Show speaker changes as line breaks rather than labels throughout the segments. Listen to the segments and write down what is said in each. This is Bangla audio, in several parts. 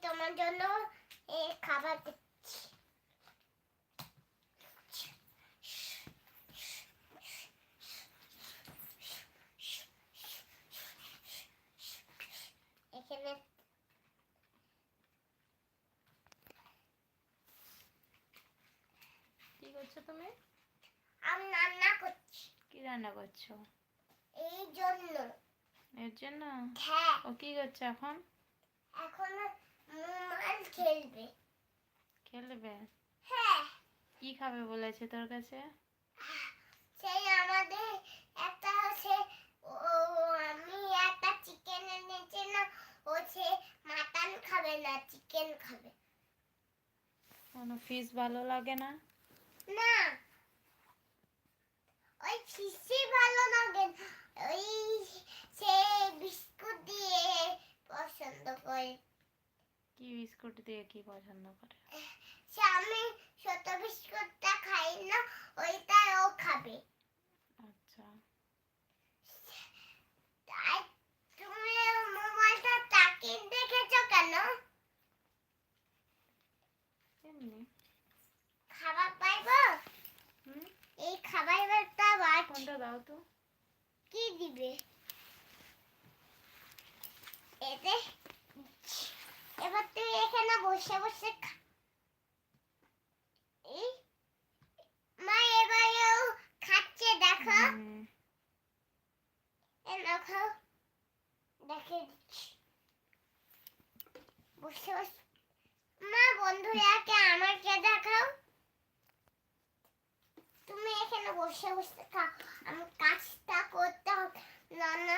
তোমার জন্য খাবার দিচ্ছি। এখানে
কি করছো তুমি?
আমি রান্না করছি।
কি রান্না করছো?
এই জন্য।
এর জন্য?
হ্যাঁ।
ও কি করছে এখন?
এখন মোবাইল খেলবে।
খেলবে?
হ্যাঁ।
কি খাবে বলেছে তোর কাছে?
সেই আমাদের একটা সে আমি একটা চিকেন এনেছি না, ও সে মাটন খাবে না, চিকেন খাবে।
কোনো ফিশ ভালো লাগে না?
না, ওই ফিশই ভালো লাগে। ওই সে বিস্কুট দিয়ে পছন্দ করে।
কি বিস্কুট দিয়ে কি পছন্দ করে?
সে আমি ছোট বিস্কুটটা খাই না, ওইটা ও খাবে।
আচ্ছা।
তাই তুমি মোবাইলটা তাকিয়ে দেখেছো কেন?
এমনি।
খাবার পাইবো? এই খাবারটা বাট।
ফোনটা দাও তো।
কি দিবে? এতে এবার তুই এখানে বসে বসে খা। এই মা এবারেও খাচ্ছে, দেখো। এ দেখো, দেখে দিচ্ছি। বসে বসে মা বন্ধুরাকে আমাকে দেখাও। তুমি এখানে বসে বসে খাও, আমি কাজটা করতে হবে। রান্না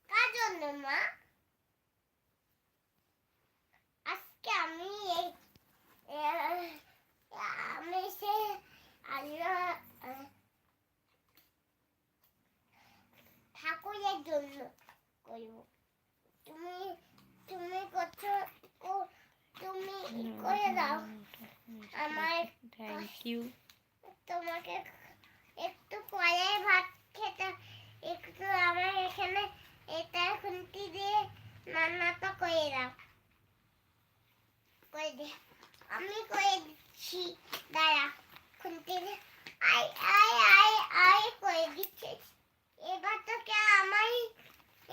কার জন্য মা? আজকে আমি আমি সে আল্লাহ ঠাকুরের জন্য করব। তুমি তুমি করছো, তুমি করে দাও। আমার
থ্যাংক ইউ।
তোমাকে একটু পরে ভাত খেতে, একটু আমার এখানে এটা খুন্তি দিয়ে রান্নাটা করে দাও। করে দে, আমি করে দিচ্ছি। দাঁড়া, খুন্তি দিয়ে আই আই আই আই করে দিচ্ছি। এবার তোকে আমার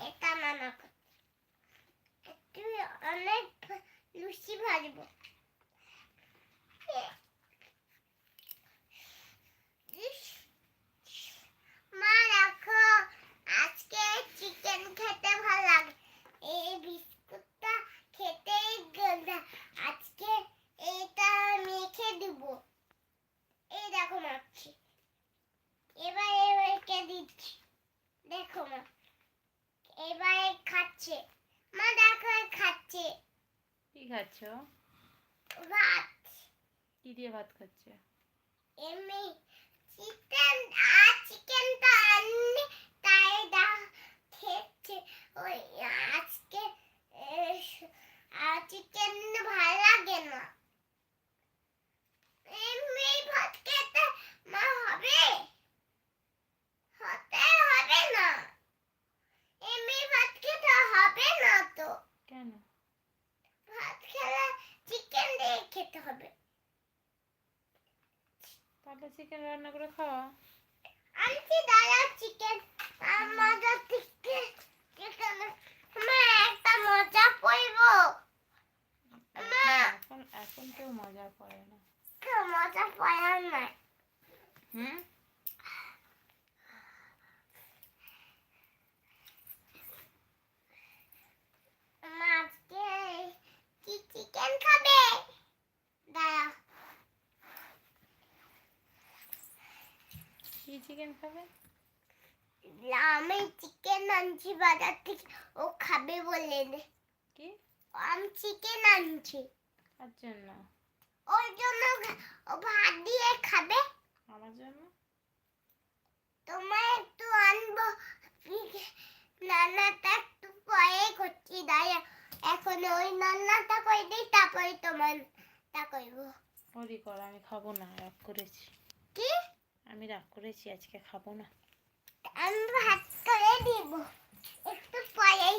এটা রান্না করতে, একটু অনেক লুচি ভাজবো। মা রাখো, আজকে চিকেন খেতে ভালো লাগে। এই বিস্কুটটা খেতেই গন্ধ। আজকে এটা মেখে দিব। এই দেখো মাখছি। এবার এবারকে দিচ্ছি, দেখো মা। এবারে খাচ্ছে মা, দেখো খাচ্ছে।
কি খাচ্ছো?
ভাত।
কি দিয়ে ভাত খাচ্ছে?
এমনি চিকেন, আর চিকেনটা আনলে তাই দা খেচ্ছে। ওই আজকে আর চিকেন ভালো লাগে না। এমনি ভাত খেতে মা হবে? হতে হবে না, এমনি ভাত খেতে হবে না তো।
কেন?
ভাত খেলে চিকেন দিয়ে খেতে হবে।
তাহলে চিকেন রান্না করে খাওয়া।
আনছি, দাঁড়া চিকেন। মজা চিকেন চিকেন মা, একটা মজা পড়বো। মা
এখন কেউ মজা করে না।
মজা পড়ার না। মা আজকে কি চিকেন খাবে? দাঁড়া,
কি চিকেন খাবে?
আমি চিকেন আনছি বাজার থেকে, ও খাবে বলে।
কি?
আমি চিকেন আনছি।
কার জন্য?
ওর জন্য। ও ভাত দিয়ে খাবে।
আমার জন্য?
তোমার একটু আনবো, রান্নাটা একটু পরে করছি। দাঁড়া, এখন ওই রান্নাটা করে দিই, তারপরে তোমারটা করবো।
ওরই কর, আমি খাবো না, রাগ করেছি।
কি?
আমি রাগ করেছি, আজকে খাবো না।
আমি ভাত করে দিব একটু পরে।